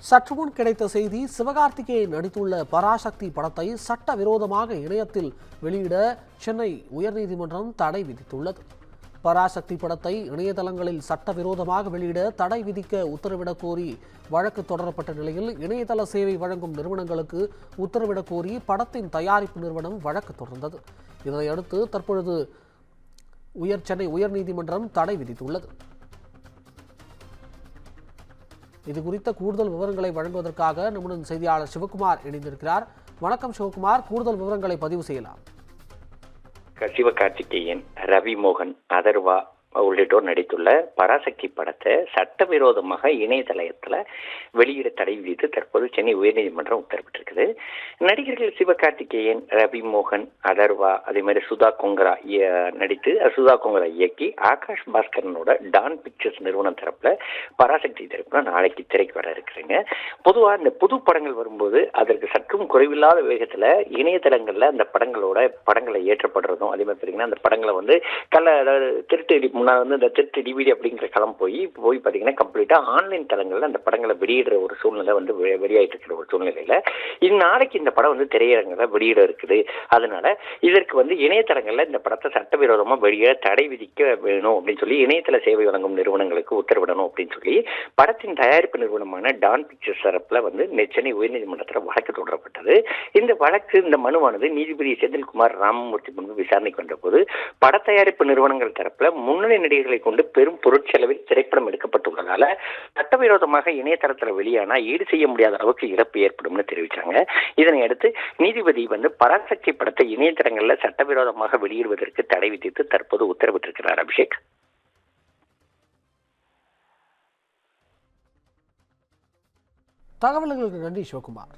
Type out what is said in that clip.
சற்றுமுன் கிடைத்த செய்தி, சிவகார்த்திகேயன் நடித்துள்ள பராசக்தி படத்தை சட்டவிரோதமாக இணையத்தில் வெளியிட சென்னை உயர்நீதிமன்றம் தடை விதித்துள்ளது. பராசக்தி படத்தை இணையதளங்களில் சட்டவிரோதமாக வெளியிட தடை விதிக்க உத்தரவிடக் கோரி வழக்கு தொடரப்பட்ட நிலையில், இணையதள சேவை வழங்கும் நிறுவனங்களுக்கு உத்தரவிடக் கோரி படத்தின் தயாரிப்பு நிறுவனம் வழக்கு தொடர்ந்தது. இதனையடுத்து தற்பொழுது சென்னை உயர்நீதிமன்றம் தடை விதித்துள்ளது. இது குறித்த கூடுதல் விவரங்களை வழங்குவதற்காக நம்முடன் செய்தியாளர் சிவகுமார் இணைந்திருக்கிறார். வணக்கம் சிவகுமார், கூடுதல் விவரங்களை பதிவு செய்யலாம். சிவகார்த்திகேயன், ரவி மோகன், அதர்வா உள்ளிட்டோர் நடித்துள்ள பராசக்தி படத்தை சட்டவிரோதமாக இணையதளத்தில் வெளியிட தடை விதித்து தற்போது சென்னை உயர்நீதிமன்றம் உத்தரவிட்டிருக்குது. நடிகர்கள் சிவகார்த்திகேயன், ரவி மோகன், அதர்வா, அதே மாதிரி சுதா கொங்கரா நடித்து சுதா கொங்கரா இயக்கி ஆகாஷ் பாஸ்கரனோட டான் பிக்சர்ஸ் நிறுவனம் தரப்புல பராசக்தி தரப்புல நாளைக்கு திரைக்கு வர இருக்கிறீங்க. பொதுவாக இந்த புது படங்கள் வரும்போது அதற்கு சற்றும் குறைவில்லாத வேகத்தில் இணையதளங்களில் அந்த படங்களை ஏற்றப்படுறதும், அதே மாதிரி பார்த்தீங்கன்னா அந்த படங்களை வந்து திருட்டு முன்னாடி வந்து இந்த திருட்டு டிவிடி அப்படிங்கிற களம் போய் பார்த்தீங்கன்னா கம்ப்ளீட்டாக ஆன்லைன் தளங்களில் அந்த படங்களை வெளியிடுற ஒரு சூழ்நிலை வந்து வெளியாயிட்டு இருக்கிற ஒரு சூழ்நிலையில் நாளைக்கு இந்த படம் வந்து திரையரங்கில் வெளியிட இருக்குது. அதனால இதற்கு வந்து இணையதளங்களில் இந்த படத்தை சட்டவிரோதமாக வெளியிட தடை விதிக்க வேணும் அப்படின்னு சொல்லி இணையதள சேவை வழங்கும் நிறுவனங்களுக்கு உத்தரவிடணும் அப்படின்னு சொல்லி படத்தின் தயாரிப்பு நிறுவனமான டான் பிக்சர்ஸ் தரப்புல வந்து சென்னை உயர்நீதிமன்றத்தில் வழக்கு தொடரப்பட்டது. இந்த மனுவானது நீதிபதி செந்தில்குமார் ராமமூர்த்தி முன்பு விசாரணைக்கு வந்த போது பட தயாரிப்பு நிறுவனங்கள் தரப்புல முன்னணி நடிகர்களை கொண்டு பெரும் பொருட்செலவில் திரைப்படம் எடுக்கப்பட்டுள்ளதால சட்டவிரோதமாக இணையதளத்தில் வெளியானா ஈடு செய்ய முடியாத அளவுக்கு இழப்பு ஏற்படும் தெரிவிச்சாங்க. இதனை அடுத்து நீதிபதி வந்து பராசக்தி படத்தை இணையதளங்களில் சட்டவிரோதமாக வெளியிடுவதற்கு தடை விதித்து தற்போது உத்தரவிட்டிருக்கிறார். அபிஷேக், தகவல்களுக்கு நன்றி சிவகுமார்.